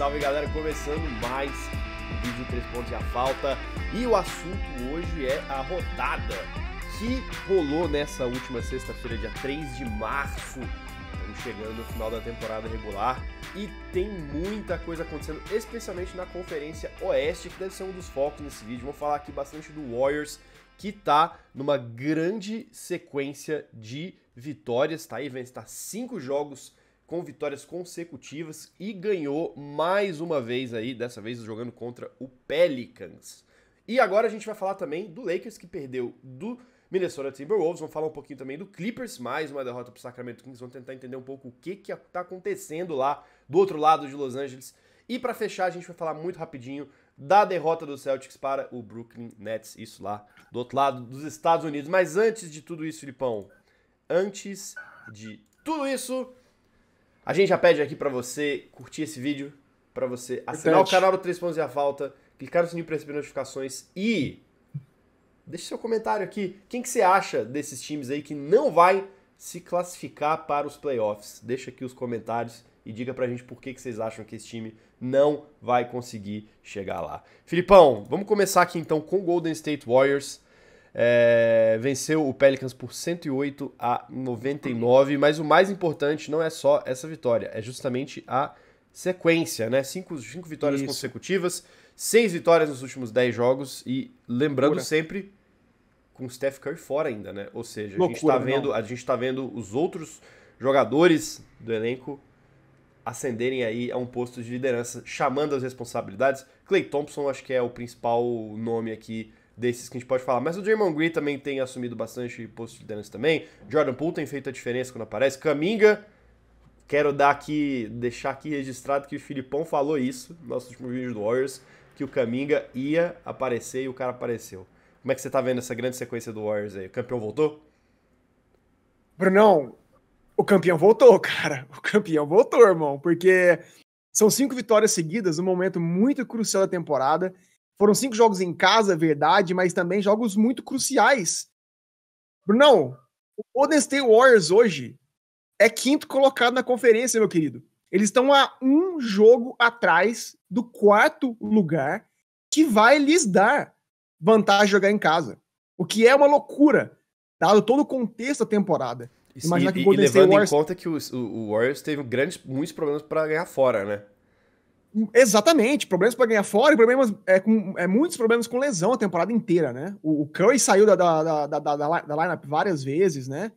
salve galera, começando mais um vídeo 3 pontos e a falta. E o assunto hoje é a rodada que rolou nessa última sexta-feira, dia 3 de março. Estamos chegando no final da temporada regular e tem muita coisa acontecendo, especialmente na Conferência Oeste, que deve ser um dos focos nesse vídeo. Vamos falar aqui bastante do Warriors, que tá numa grande sequência de vitórias, tá aí, está 5 jogos com vitórias consecutivas e ganhou mais uma vez aí, dessa vez jogando contra o Pelicans. E agora a gente vai falar também do Lakers, que perdeu do Minnesota Timberwolves. Vamos falar um pouquinho também do Clippers, mais uma derrota pro Sacramento Kings. Vamos tentar entender um pouco o que tá acontecendo lá do outro lado de Los Angeles. E para fechar, a gente vai falar muito rapidinho da derrota do Celtics para o Brooklyn Nets, isso lá do outro lado dos Estados Unidos. Mas antes de tudo isso, Filipão, antes de tudo isso, a gente já pede aqui pra você curtir esse vídeo, pra você assinar o canal do 3 pontos e a falta, clicar no sininho pra receber notificações e deixe seu comentário aqui. Quem que você acha desses times aí que não vai se classificar para os playoffs? Deixa aqui os comentários e diga pra gente por que vocês acham que esse time não vai conseguir chegar lá. Filipão, vamos começar aqui então com o Golden State Warriors. Venceu o Pelicans por 108-99, mas o mais importante não é só essa vitória, é justamente a sequência, né? 5 vitórias consecutivas, 6 vitórias nos últimos 10 jogos e lembrando sempre com o Steph Curry fora ainda, né? Ou seja, a gente tá vendo os outros jogadores do elenco ascenderem aí a um posto de liderança, chamando as responsabilidades. Klay Thompson acho que é o principal nome aqui desses que a gente pode falar, mas o Draymond Green também tem assumido bastante posto de liderança também. Jordan Poole tem feito a diferença quando aparece. Kuminga, quero deixar aqui registrado que o Filipão falou isso no nosso último vídeo do Warriors, que o Kuminga ia aparecer e o cara apareceu. Como é que você tá vendo essa grande sequência do Warriors aí? O campeão voltou? Brunão, o campeão voltou, cara. O campeão voltou, irmão, porque são 5 vitórias seguidas, um momento muito crucial da temporada. Foram 5 jogos em casa, verdade, mas também jogos muito cruciais. Brunão, o Golden State Warriors hoje é 5º colocado na conferência, meu querido. Eles estão a um jogo atrás do 4º lugar, que vai lhes dar vantagem de jogar em casa. O que é uma loucura, dado todo o contexto da temporada. Imagina que o Golden State Warriors... em conta que o Warriors teve muitos problemas para ganhar fora, né? Exatamente, problemas para ganhar fora e muitos problemas com lesão a temporada inteira, né? O Curry saiu da lineup várias vezes, né?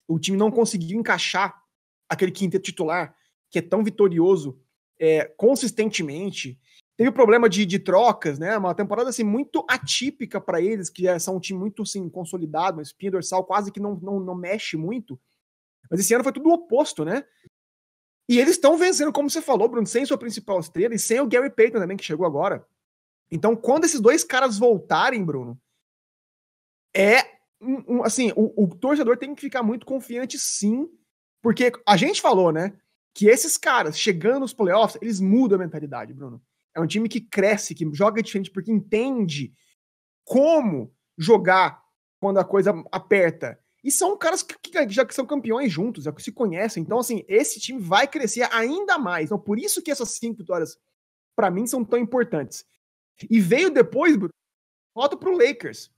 O time não conseguiu encaixar aquele quinteto titular que é tão vitorioso consistentemente. Teve problema de trocas, né? Uma temporada assim, muito atípica para eles, que são um time muito assim, consolidado, uma espinha dorsal quase que não mexe muito. Mas esse ano foi tudo o oposto, né? E eles estão vencendo, como você falou, Bruno, sem sua principal estrela e sem o Gary Payton também, que chegou agora. Então, quando esses dois caras voltarem, Bruno, assim, o torcedor tem que ficar muito confiante, sim, porque a gente falou, né, que esses caras, chegando nos playoffs, eles mudam a mentalidade, Bruno. É um time que cresce, que joga diferente, porque entende como jogar quando a coisa aperta. E são caras que já são campeões juntos, que se conhecem. Então, assim, esse time vai crescer ainda mais. Então, por isso que essas 5 vitórias, pra mim, são tão importantes. E veio depois, volta pro Lakers,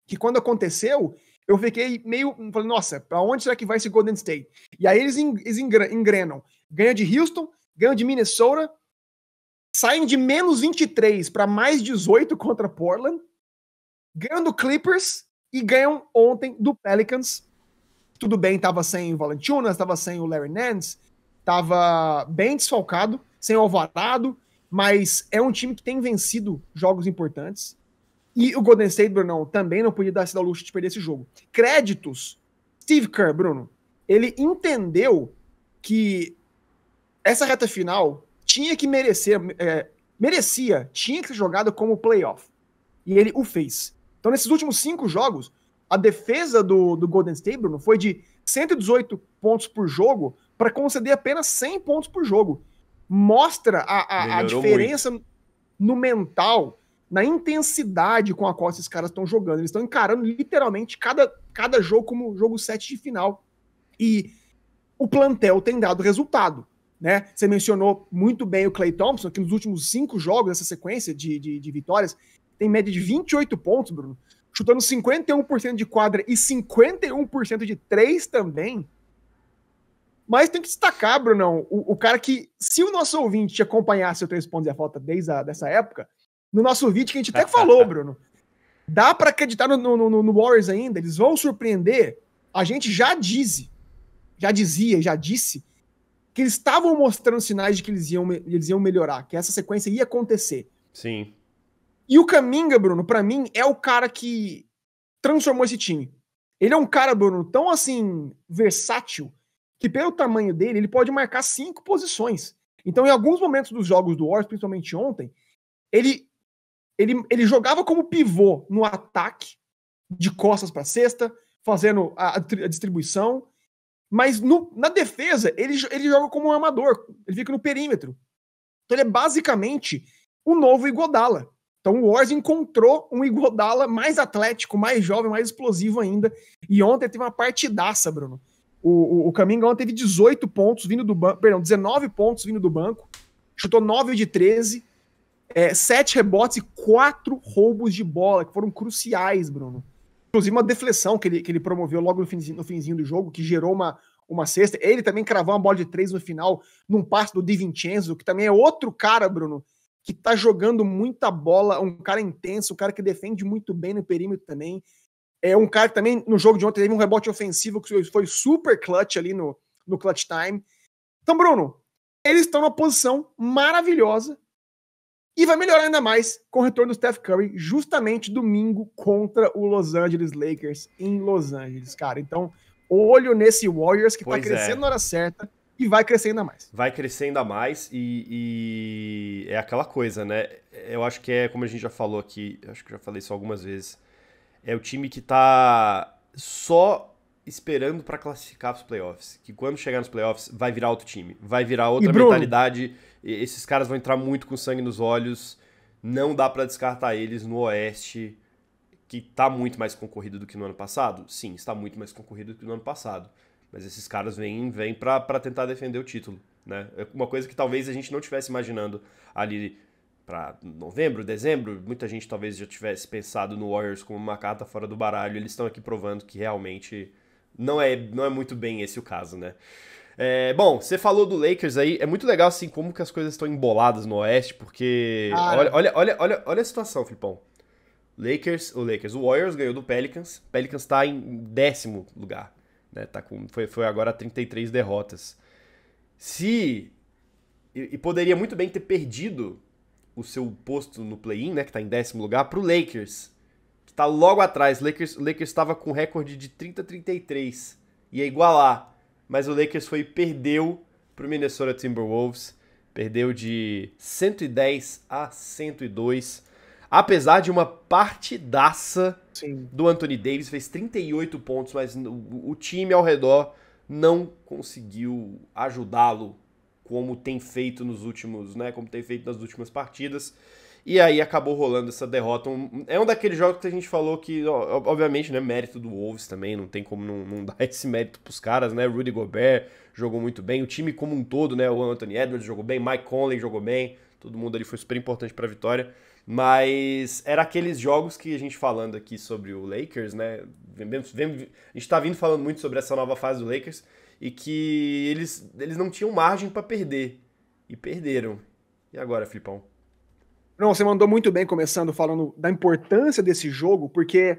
que quando aconteceu, eu fiquei meio... Falei, nossa, pra onde será que vai esse Golden State? E aí eles engrenam. Ganham de Houston, ganham de Minnesota, saem de menos 23 para mais 18 contra Portland, ganham do Clippers e ganham ontem do Pelicans. Tudo bem, tava sem o Valanciunas, tava sem o Larry Nance, tava bem desfalcado, sem o Alvarado, mas é um time que tem vencido jogos importantes. E o Golden State, Bruno, também não podia dar-se ao luxo de perder esse jogo. Créditos. Steve Kerr, Bruno, ele entendeu que essa reta final tinha que tinha que ser jogada como playoff. E ele o fez. Então, nesses últimos 5 jogos, a defesa do Golden State, Bruno, foi de 118 pontos por jogo para conceder apenas 100 pontos por jogo. Mostra a diferença no mental, na intensidade com a qual esses caras estão jogando. Eles estão encarando literalmente cada jogo como jogo 7 de final. E o plantel tem dado resultado. né? Você mencionou muito bem o Klay Thompson, que nos últimos 5 jogos, essa sequência de vitórias, tem média de 28 pontos, Bruno, chutando 51% de quadra e 51% de 3 também. Mas tem que destacar, Brunão, o cara que, se o nosso ouvinte acompanhasse o 3 pontos e a falta desde dessa época, no nosso vídeo que a gente até falou, Bruno, dá para acreditar no Warriors ainda, eles vão surpreender. A gente já disse que eles estavam mostrando sinais de que eles iam melhorar, que essa sequência ia acontecer. Sim. E o Kuminga, Bruno, pra mim, é o cara que transformou esse time. Ele é um cara, Bruno, tão assim, versátil, que pelo tamanho dele, ele pode marcar 5 posições. Então, em alguns momentos dos jogos do Warriors, principalmente ontem, ele jogava como pivô no ataque, de costas para cesta, fazendo a distribuição, mas na defesa, ele joga como um armador, ele fica no perímetro. Então ele é basicamente o novo Iguodala. Então o Warriors encontrou um Iguodala mais atlético, mais jovem, mais explosivo ainda, e ontem teve uma partidaça, Bruno. O Kuminga ontem teve 18 pontos vindo do banco, 19 pontos vindo do banco, chutou 9 de 13, 7 rebotes e 4 roubos de bola, que foram cruciais, Bruno. Inclusive uma deflexão que ele promoveu logo no finzinho do jogo, que gerou uma cesta. Ele também cravou uma bola de 3 no final, num passe do DiVincenzo, que também é outro cara, Bruno, que tá jogando muita bola, um cara intenso, um cara que defende muito bem no perímetro também. É um cara que também, no jogo de ontem, teve um rebote ofensivo que foi super clutch ali no clutch time. Então, Bruno, eles estão numa posição maravilhosa e vai melhorar ainda mais com o retorno do Steph Curry, justamente domingo contra o Los Angeles Lakers em Los Angeles, cara. Então, olho nesse Warriors que tá crescendo na hora certa e vai crescer ainda mais. Vai crescer ainda mais e é aquela coisa, né? Eu acho que como a gente já falou aqui, acho que já falei isso algumas vezes, é o time que tá só esperando pra classificar pros playoffs. Que quando chegar nos playoffs vai virar outro time, vai virar outra mentalidade. Esses caras vão entrar muito com sangue nos olhos. Não dá pra descartar eles no Oeste, que tá muito mais concorrido do que no ano passado. Sim, está muito mais concorrido do que no ano passado. Mas esses caras vêm pra tentar defender o título, né? É uma coisa que talvez a gente não estivesse imaginando ali para novembro, dezembro. Muita gente talvez já tivesse pensado no Warriors como uma carta fora do baralho. Eles estão aqui provando que realmente não é muito bem esse o caso, né? Bom, você falou do Lakers aí. É muito legal assim como que as coisas estão emboladas no Oeste, porque olha a situação, Filipão. O Warriors ganhou do Pelicans. Pelicans tá em 10º lugar, né? Foi agora 33 derrotas. E poderia muito bem ter perdido o seu posto no play-in, né, que tá em 10º lugar, pro Lakers, que tá logo atrás. O Lakers estava com recorde de 30-33, ia igualar, mas o Lakers perdeu pro Minnesota Timberwolves, perdeu de 110-102, apesar de uma partidaça. Sim. Do Anthony Davis, fez 38 pontos, mas o time ao redor não conseguiu ajudá-lo como tem feito nos últimos, né, como tem feito nas últimas partidas, e aí acabou rolando essa derrota. É um daqueles jogos que a gente falou que, obviamente, né, mérito do Wolves também, não tem como não dar esse mérito pros caras, né, Rudy Gobert jogou muito bem, o time como um todo, né, o Anthony Edwards jogou bem, Mike Conley jogou bem, todo mundo ali foi super importante pra vitória, mas era aqueles jogos que a gente falando aqui sobre o Lakers, né, a gente tá vindo falando muito sobre essa nova fase do Lakers, e que eles não tinham margem pra perder. E perderam. E agora, Filipão? Não, você mandou muito bem, começando falando da importância desse jogo, porque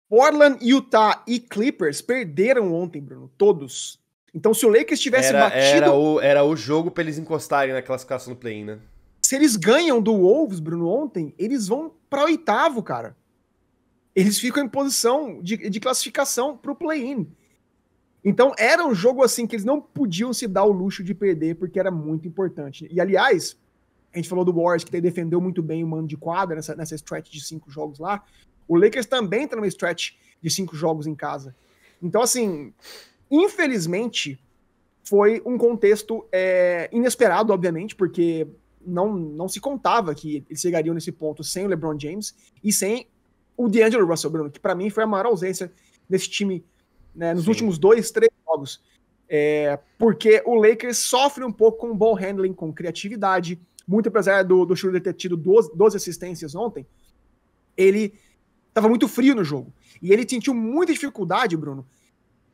Portland, Utah e Clippers perderam ontem, Bruno. Todos. Então, se o Lakers tivesse batido... Era o jogo pra eles encostarem na classificação do play-in, né? Se eles ganham do Wolves, Bruno, ontem, eles vão pra 8º, cara. Eles ficam em posição de classificação pro play-in. Então, era um jogo assim que eles não podiam se dar o luxo de perder, porque era muito importante. E, aliás, a gente falou do Warriors, que defendeu muito bem o mando de quadra nessa stretch de 5 jogos lá. O Lakers também tá numa stretch de 5 jogos em casa. Então, assim, infelizmente, foi um contexto inesperado, obviamente, porque não se contava que eles chegariam nesse ponto sem o LeBron James e sem o D'Angelo Russell, Bruno, que pra mim foi a maior ausência desse time, né, nos últimos 2, 3 jogos. Porque o Lakers sofre um pouco com ball handling, com criatividade, muito apesar do Schroeder ter tido 12 assistências ontem, ele estava muito frio no jogo. E ele sentiu muita dificuldade, Bruno,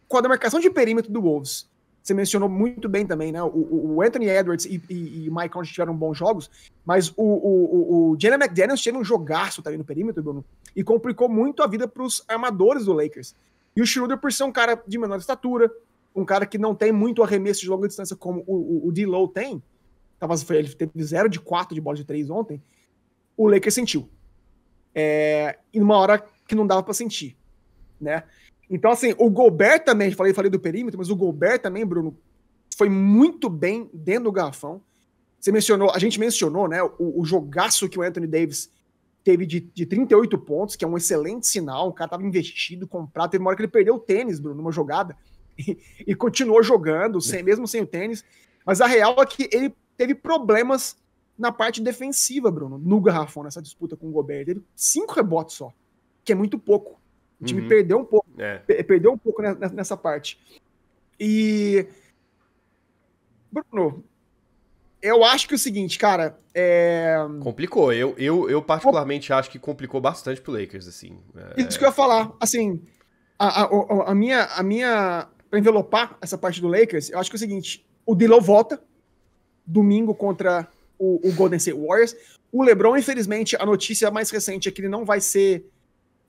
com a demarcação de perímetro do Wolves. Você mencionou muito bem também, né? O Anthony Edwards e o Mike Conley tiveram bons jogos, mas o Jalen McDaniels teve um jogaço também no perímetro, Bruno, e complicou muito a vida para os armadores do Lakers. E o Schroeder, por ser um cara de menor estatura, um cara que não tem muito arremesso de longa distância como o D-Low tem, ele teve 0 de 4 de bola de 3 ontem, o Lakers sentiu. Em uma hora que não dava para sentir, né? Então, assim, o Gobert também, falei do perímetro, mas o Gobert também, Bruno, foi muito bem dentro do garrafão. A gente mencionou, né, o jogaço que o Anthony Davis teve de 38 pontos, que é um excelente sinal, o cara tava investido, comprado, teve uma hora que ele perdeu o tênis, Bruno, numa jogada, e continuou jogando, mesmo sem o tênis, mas a real é que ele teve problemas na parte defensiva, Bruno, no garrafão, nessa disputa com o Gobert. Teve 5 rebotes só, que é muito pouco. O time perdeu um pouco. Perdeu um pouco nessa parte. E, Bruno, eu acho que é o seguinte, cara... Complicou. Eu particularmente acho que complicou bastante pro Lakers, assim. Isso que eu ia falar. Assim, a minha... Pra envelopar essa parte do Lakers, eu acho que é o seguinte, o D'Lo volta domingo contra o Golden State Warriors. O LeBron, infelizmente, a notícia mais recente é que ele não vai ser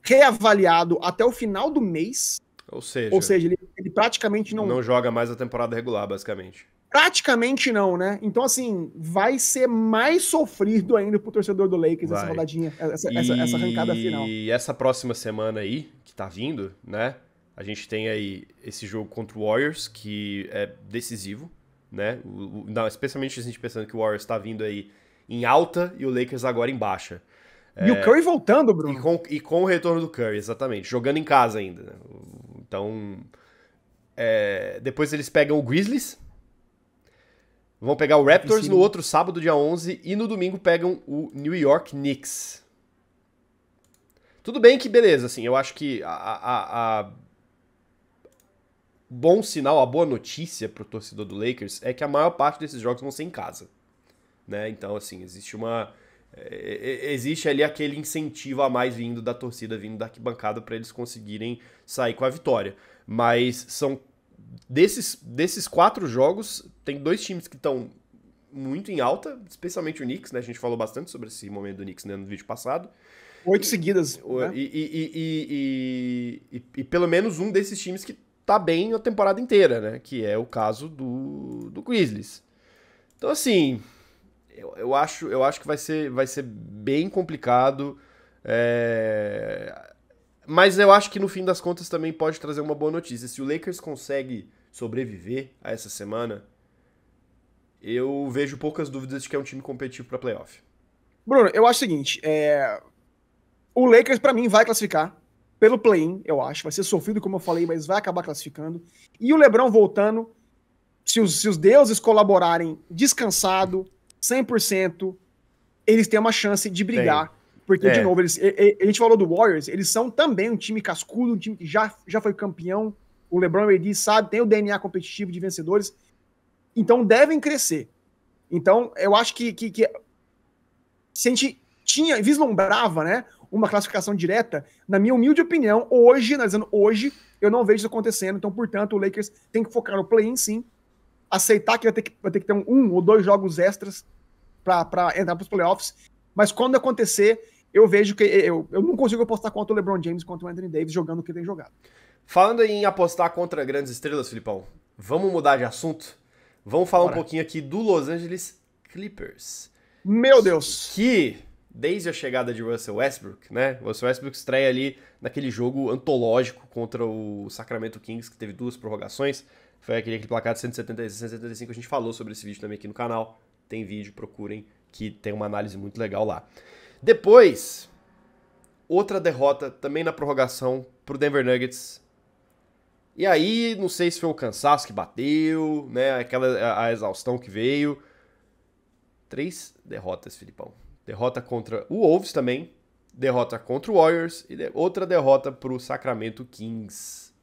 reavaliado até o final do mês. Ou seja ele praticamente não joga mais a temporada regular, basicamente. Praticamente não, né? Então, assim, vai ser mais sofrido ainda pro torcedor do Lakers essa rodadinha, essa arrancada final. E essa próxima semana aí, que tá vindo, né? A gente tem aí esse jogo contra o Warriors, que é decisivo, né? Especialmente a gente pensando que o Warriors tá vindo aí em alta e o Lakers agora em baixa. E o Curry voltando, Bruno. E com o retorno do Curry, exatamente. Jogando em casa ainda. Né? Então, depois eles pegam o Grizzlies, vão pegar o Raptors no outro sábado, dia 11, e no domingo pegam o New York Knicks. Tudo bem que, beleza, assim, eu acho que a bom sinal, a boa notícia pro torcedor do Lakers é que a maior parte desses jogos vão ser em casa. Né? Então, assim, existe ali aquele incentivo a mais vindo da torcida, vindo da arquibancada para eles conseguirem sair com a vitória. Mas são desses 4 jogos, tem 2 times que estão muito em alta, especialmente o Knicks, né? A gente falou bastante sobre esse momento do Knicks, né, no vídeo passado. 8 seguidas. Né? E pelo menos um desses times que tá bem a temporada inteira, né? Que é o caso do Grizzlies. Então, assim... Eu acho que vai ser bem complicado, mas eu acho que no fim das contas também pode trazer uma boa notícia. Se o Lakers consegue sobreviver a essa semana, eu vejo poucas dúvidas de que é um time competitivo para playoff. Bruno, eu acho o seguinte, o Lakers pra mim vai classificar pelo play-in, eu acho, vai ser sofrido como eu falei, mas vai acabar classificando. E o LeBron voltando, se os deuses colaborarem descansado, 100%, eles têm uma chance de brigar. Porque, de novo, a gente falou do Warriors, eles são também um time cascudo, um time que já foi campeão. O LeBron e o AD sabe, tem o DNA competitivo de vencedores. Então, devem crescer. Então, eu acho que se a gente vislumbrava, né, uma classificação direta, na minha humilde opinião, analisando hoje, eu não vejo isso acontecendo. Então, portanto, o Lakers tem que focar no play-in, sim. Aceitar que vai ter que ter um ou 2 jogos extras para entrar para os playoffs, mas quando acontecer, eu vejo que eu não consigo apostar contra o LeBron James, contra o Anthony Davis, jogando o que tem jogado. Falando em apostar contra grandes estrelas, Filipão, vamos mudar de assunto? Vamos falar um pouquinho aqui do Los Angeles Clippers. Meu Deus! Que, desde a chegada de Russell Westbrook, né? Russell Westbrook estreia ali naquele jogo antológico contra o Sacramento Kings, que teve 2 prorrogações. Foi aquele placar de 170 175, a gente falou sobre esse vídeo também aqui no canal. Tem vídeo, procurem, que tem uma análise muito legal lá. Depois, outra derrota, também na prorrogação, pro Denver Nuggets. E aí, não sei se foi o cansaço que bateu, né, a exaustão que veio. 3 derrotas, Filipão. Derrota contra o Wolves também, derrota contra o Warriors e outra derrota pro Sacramento Kings.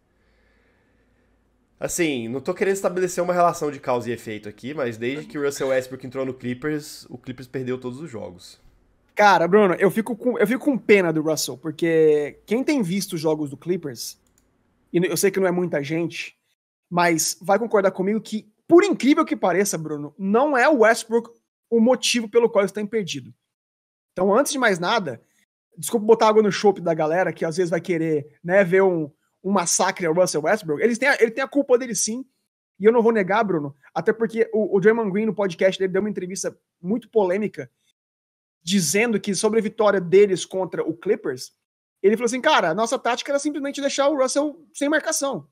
Assim, não tô querendo estabelecer uma relação de causa e efeito aqui, mas desde que o Russell Westbrook entrou no Clippers, o Clippers perdeu todos os jogos. Cara, Bruno, eu fico com pena do Russell, porque quem tem visto os jogos do Clippers, e eu sei que não é muita gente, mas vai concordar comigo que, por incrível que pareça, Bruno, não é o Westbrook o motivo pelo qual eles têm perdido. Então, antes de mais nada, desculpa botar água no chope da galera, que às vezes vai querer, né, ver um massacre ao Russell Westbrook. Ele tem a culpa dele sim, e eu não vou negar, Bruno, até porque o Draymond Green, no podcast dele, deu uma entrevista muito polêmica, dizendo que sobre a vitória deles contra o Clippers, ele falou assim, cara, a nossa tática era simplesmente deixar o Russell sem marcação.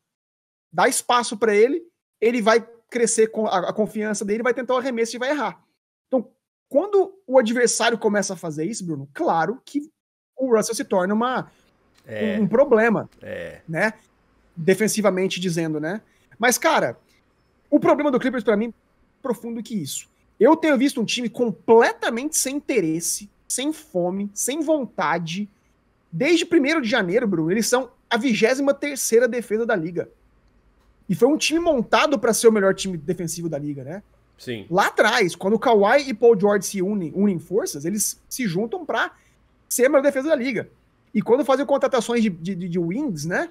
Dar espaço para ele vai crescer com a confiança dele, vai tentar o arremesso e vai errar. Então, quando o adversário começa a fazer isso, Bruno, claro que o Russell se torna um problema, né? Defensivamente dizendo, né? Mas, cara, o problema do Clippers para mim é profundo que isso. Eu tenho visto um time completamente sem interesse, sem fome, sem vontade. Desde 1º de janeiro, Bruno, eles são a 23ª defesa da liga. E foi um time montado para ser o melhor time defensivo da liga, né? Sim. Lá atrás, quando o Kawhi e Paul George se unem forças, eles se juntam para ser a melhor defesa da liga. E quando fazem contratações de wings, né?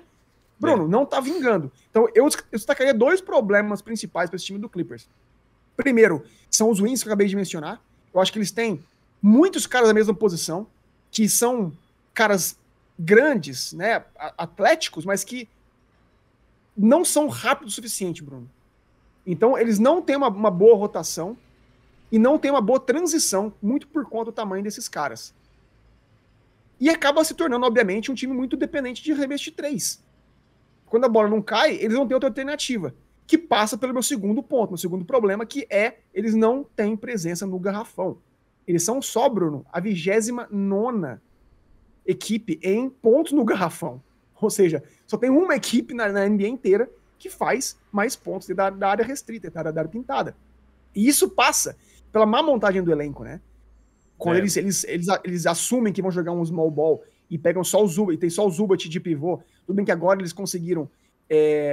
Bruno, não tá vingando. Então, eu destacaria 2 problemas principais para esse time do Clippers. Primeiro, são os wings que eu acabei de mencionar. Eu acho que eles têm muitos caras da mesma posição, que são caras grandes, né, atléticos, mas que não são rápidos o suficiente, Bruno. Então, eles não têm uma boa rotação e não têm uma boa transição, muito por conta do tamanho desses caras. E acaba se tornando, obviamente, um time muito dependente de arremesso de 3. Quando a bola não cai, eles não têm outra alternativa, que passa pelo meu segundo ponto, meu segundo problema, que é eles não têm presença no garrafão. Eles são só, Bruno, a 29ª equipe em pontos no garrafão. Ou seja, só tem uma equipe na NBA inteira que faz mais pontos da área restrita, da área pintada. E isso passa pela má montagem do elenco, né? Quando eles assumem que vão jogar um small ball e pegam só o Zubat, e tem só o Zubat de pivô. Tudo bem que agora eles conseguiram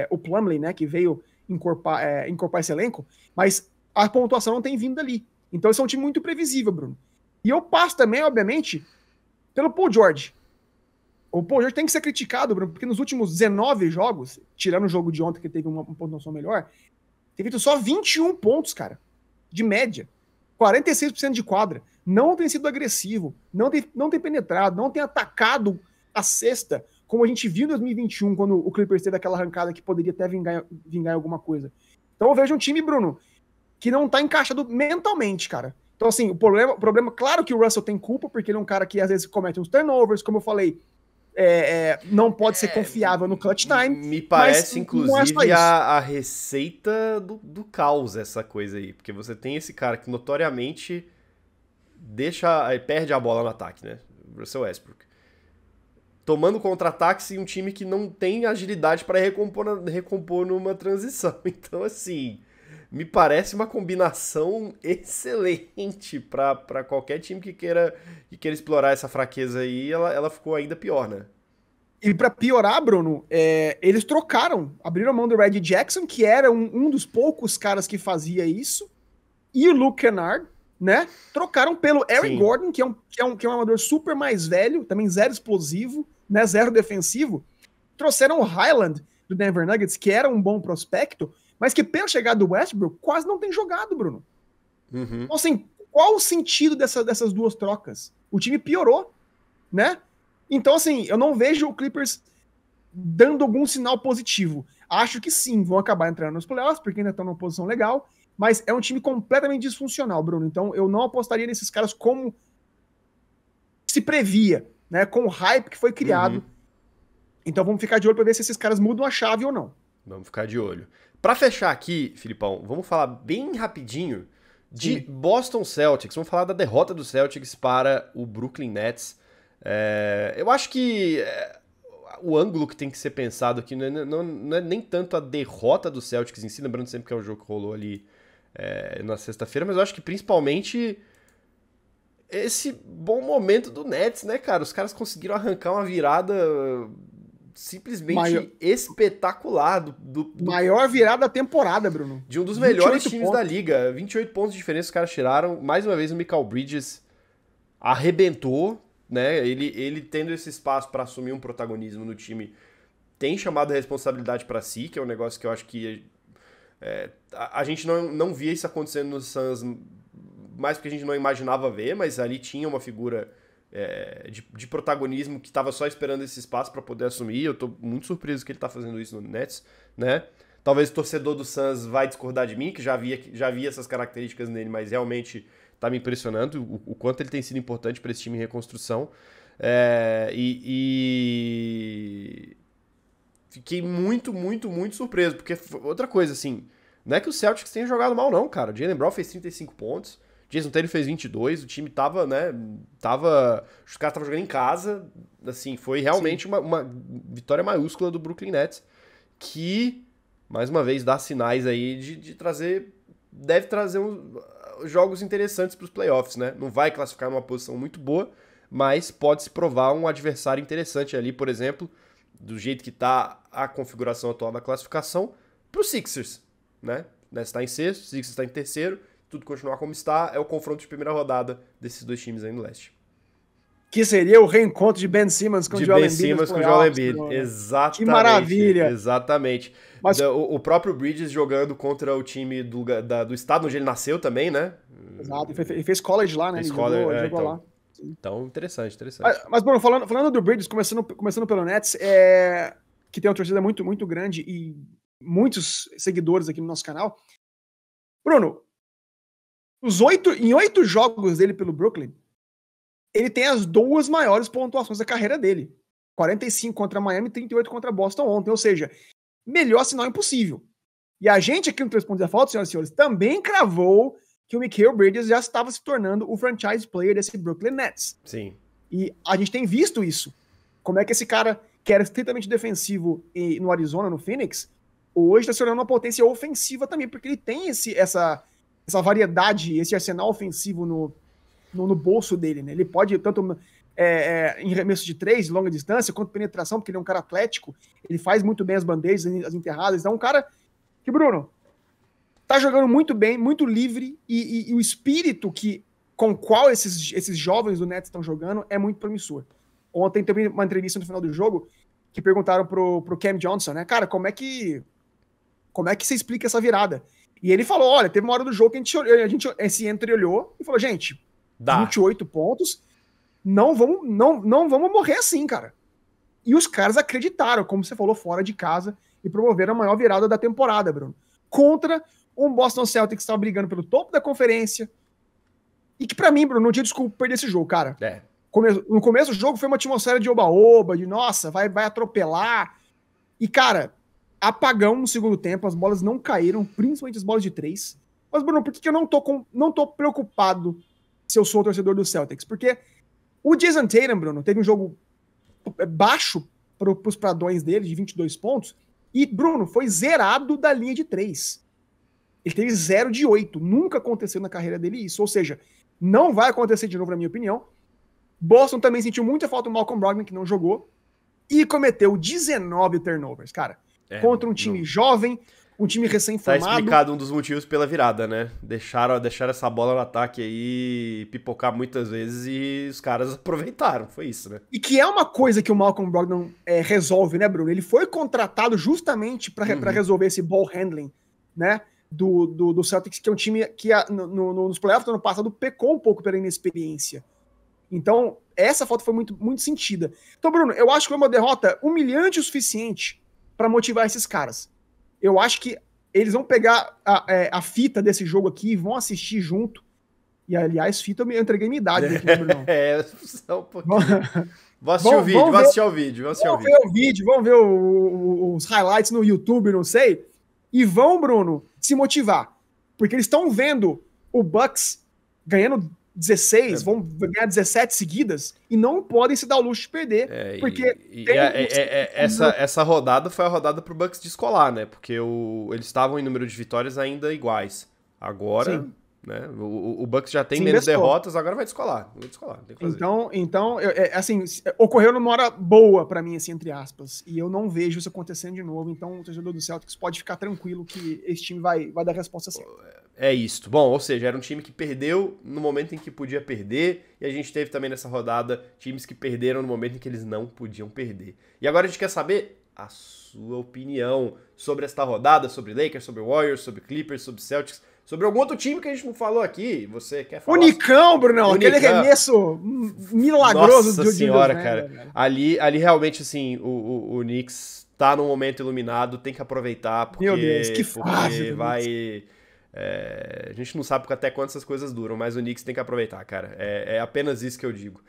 o Plumlee, né, que veio encorpar esse elenco, mas a pontuação não tem vindo dali. Então esse é um time muito previsível, Bruno. E eu passo também, obviamente, pelo Paul George. O Paul George tem que ser criticado, Bruno, porque nos últimos 19 jogos, tirando o jogo de ontem que teve uma pontuação melhor, tem feito só 21 pontos, cara, de média. 46% de quadra. Não tem sido agressivo, não tem penetrado, não tem atacado a cesta, como a gente viu em 2021, quando o Clippers teve aquela arrancada que poderia até vingar em alguma coisa. Então eu vejo um time, Bruno, que não tá encaixado mentalmente, cara. Então, assim, o problema, claro que o Russell tem culpa, porque ele é um cara que às vezes comete uns turnovers, como eu falei, não pode ser confiável no clutch time. Me parece, inclusive, a receita do caos, essa coisa aí. Porque você tem esse cara que notoriamente perde a bola no ataque, né? Russell Westbrook. Tomando contra-ataques em um time que não tem agilidade para recompor numa transição. Então, assim, me parece uma combinação excelente para qualquer time que queira explorar essa fraqueza aí. Ela ficou ainda pior, né? E pra piorar, Bruno, eles abriram mão do Reggie Jackson, que era um dos poucos caras que fazia isso, e o Luke Kennard, né? Trocaram pelo Eric Gordon, que é um armador super mais velho, também zero explosivo, né? Zero defensivo. Trouxeram o Highland do Denver Nuggets, que era um bom prospecto, mas que pela chegada do Westbrook quase não tem jogado, Bruno. Uhum. Então, assim, qual o sentido dessas 2 trocas? O time piorou, né? Então, assim, eu não vejo o Clippers dando algum sinal positivo. Acho que sim, vão acabar entrando nos playoffs, porque ainda estão numa posição legal, mas é um time completamente disfuncional, Bruno. Então, eu não apostaria nesses caras como se previa, né? Com o hype que foi criado. Uhum. Então, vamos ficar de olho para ver se esses caras mudam a chave ou não. Vamos ficar de olho. Para fechar aqui, Filipão, vamos falar bem rapidinho de Boston Celtics. Vamos falar da derrota do Celtics para o Brooklyn Nets. Eu acho que o ângulo que tem que ser pensado aqui não é nem tanto a derrota do Celtics em si, lembrando sempre que é o jogo que rolou ali na sexta-feira, mas eu acho que principalmente esse bom momento do Nets, né, cara? Os caras conseguiram arrancar uma virada simplesmente espetacular. Maior virada da temporada, Bruno. De um dos melhores times pontos da liga. 28 pontos de diferença os caras tiraram. Mais uma vez o Mikal Bridges arrebentou, né? Ele tendo esse espaço para assumir um protagonismo no time, tem chamado a responsabilidade para si, que é um negócio que eu acho que a gente não via isso acontecendo no Suns, mais porque a gente não imaginava ver, mas ali tinha uma figura de protagonismo que estava só esperando esse espaço para poder assumir. Eu tô muito surpreso que ele tá fazendo isso no Nets, né? Talvez o torcedor do Suns vai discordar de mim, que já via essas características nele, mas realmente tá me impressionando o quanto ele tem sido importante para esse time em reconstrução. Fiquei muito, muito, muito surpreso, porque outra coisa, assim, não é que o Celtics tenha jogado mal, não, cara. O Jaylen Brown fez 35 pontos, Jason Tatum fez 22, o time tava, né, os caras estavam jogando em casa, assim, foi realmente uma vitória maiúscula do Brooklyn Nets, que, mais uma vez, dá sinais aí de deve trazer jogos interessantes para os playoffs, né? Não vai classificar numa posição muito boa, mas pode se provar um adversário interessante ali, por exemplo, do jeito que tá a configuração atual da classificação, para os Sixers, né? Nets está em sexto, o Sixers está em terceiro, tudo continuar como está, é o confronto de primeira rodada desses dois times aí no leste. Que seria o reencontro de Ben Simmons com o Joel Embiid. Ben Simmons com o Joel Embiid, exatamente. Que maravilha. Exatamente. Mas o próprio Bridges jogando contra o time do estado onde ele nasceu também, né? Exato, ele fez college lá, né? Ele jogou então, lá. Então, interessante. Mas Bruno, falando do Bridges, começando pelo Nets, que tem uma torcida muito, muito grande e muitos seguidores aqui no nosso canal. Bruno, em 8 jogos dele pelo Brooklyn, ele tem as 2 maiores pontuações da carreira dele. 45 contra Miami e 38 contra Boston ontem. Ou seja, melhor sinal impossível. E a gente aqui no 3 Pontos da Falta, senhoras e senhores, também cravou que o Mikal Bridges já estava se tornando o franchise player desse Brooklyn Nets. Sim. E a gente tem visto isso. Como é que esse cara, que era estritamente defensivo no Arizona, no Phoenix, hoje está se tornando uma potência ofensiva também, porque ele tem essa variedade, esse arsenal ofensivo no bolso dele, né? Ele pode, tanto em arremesso de 3, de longa distância, quanto penetração, porque ele é um cara atlético, ele faz muito bem as bandejas, as enterradas, então é um cara que, Bruno, tá jogando muito bem, muito livre, e o espírito com qual esses jovens do Nets estão jogando é muito promissor. Ontem teve uma entrevista no final do jogo que perguntaram pro Cam Johnson, né? Cara, como é que você explica essa virada? E ele falou, olha, teve uma hora do jogo que esse entre olhou e falou, gente, 28 pontos, não vamos morrer assim, cara. E os caras acreditaram, como você falou, fora de casa, e promoveram a maior virada da temporada, Bruno. Contra um Boston Celtics que estava brigando pelo topo da conferência, e que pra mim, Bruno, não tinha desculpa perder esse jogo, cara. No começo do jogo foi uma atmosfera de oba-oba, de nossa, vai atropelar. E, cara, apagão no segundo tempo, as bolas não caíram, principalmente as bolas de 3. Mas, Bruno, por que eu não tô preocupado se eu sou o torcedor do Celtics? Porque o Jason Tatum, Bruno, teve um jogo baixo pros padrões dele, de 22 pontos, e, Bruno, foi zerado da linha de 3. Ele teve 0 de 8. Nunca aconteceu na carreira dele isso. Ou seja, não vai acontecer de novo, na minha opinião. Boston também sentiu muita falta do Malcolm Brogdon, que não jogou, e cometeu 19 turnovers, cara. Contra um time jovem, um time recém-formado. Tá explicado um dos motivos pela virada, né? Deixaram essa bola no ataque aí pipocar muitas vezes e os caras aproveitaram, foi isso, né? E que é uma coisa que o Malcolm Brogdon resolve, né, Bruno? Ele foi contratado justamente para resolver esse ball handling, né? Do Celtics, que é um time que nos playoffs do ano passado pecou um pouco pela inexperiência. Então, essa falta foi muito, muito sentida. Então, Bruno, eu acho que foi uma derrota humilhante o suficiente para motivar esses caras. Eu acho que eles vão pegar a fita desse jogo aqui e vão assistir junto. E, aliás, fita eu entreguei minha idade aqui, né, Bruno? Só um pouquinho. Vou assistir o vídeo, vamos ver o vídeo, vamos ver os highlights no YouTube, não sei. E vão, Bruno, se motivar. Porque eles estão vendo o Bucks ganhando 16, vão ganhar 17 seguidas e não podem se dar o luxo de perder. Porque essa rodada foi a rodada pro Bucks descolar, né? Porque eles estavam em número de vitórias ainda iguais. Agora, né? O Bucks já tem Sim, menos mesclou. derrotas, agora vai descolar. Vai descolar, não tem o que fazer. Então assim, ocorreu numa hora boa pra mim, assim, entre aspas. E eu não vejo isso acontecendo de novo. Então o torcedor do Celtics pode ficar tranquilo que esse time vai dar a resposta certa. É isto. Bom, ou seja, era um time que perdeu no momento em que podia perder, e a gente teve também nessa rodada times que perderam no momento em que eles não podiam perder. E agora a gente quer saber a sua opinião sobre esta rodada, sobre Lakers, sobre Warriors, sobre Clippers, sobre Celtics, sobre algum outro time que a gente não falou aqui. Você quer falar? Unicão, Brunão, Unicão. aquele arremesso milagroso Nossa do senhora, Julius cara. Randle, Ali realmente, assim, o Knicks tá num momento iluminado, tem que aproveitar, porque, Meu Deus, que fase do vai... a gente não sabe até quanto essas coisas duram, mas o Knicks tem que aproveitar, cara. É apenas isso que eu digo.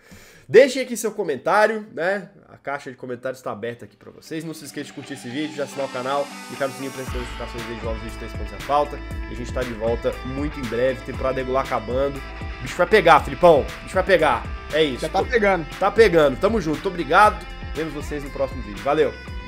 Deixem aqui seu comentário, né? A caixa de comentários está aberta aqui pra vocês. Não se esqueça de curtir esse vídeo, de assinar o canal, clicar no sininho para receber notificações de novos vídeos 3 pontos a falta. E a gente tá de volta muito em breve, temporada regular acabando. O bicho vai pegar, Filipão. O bicho vai pegar. É isso. Já tá pegando. Tá pegando. Tamo junto. Obrigado. Vemos vocês no próximo vídeo. Valeu!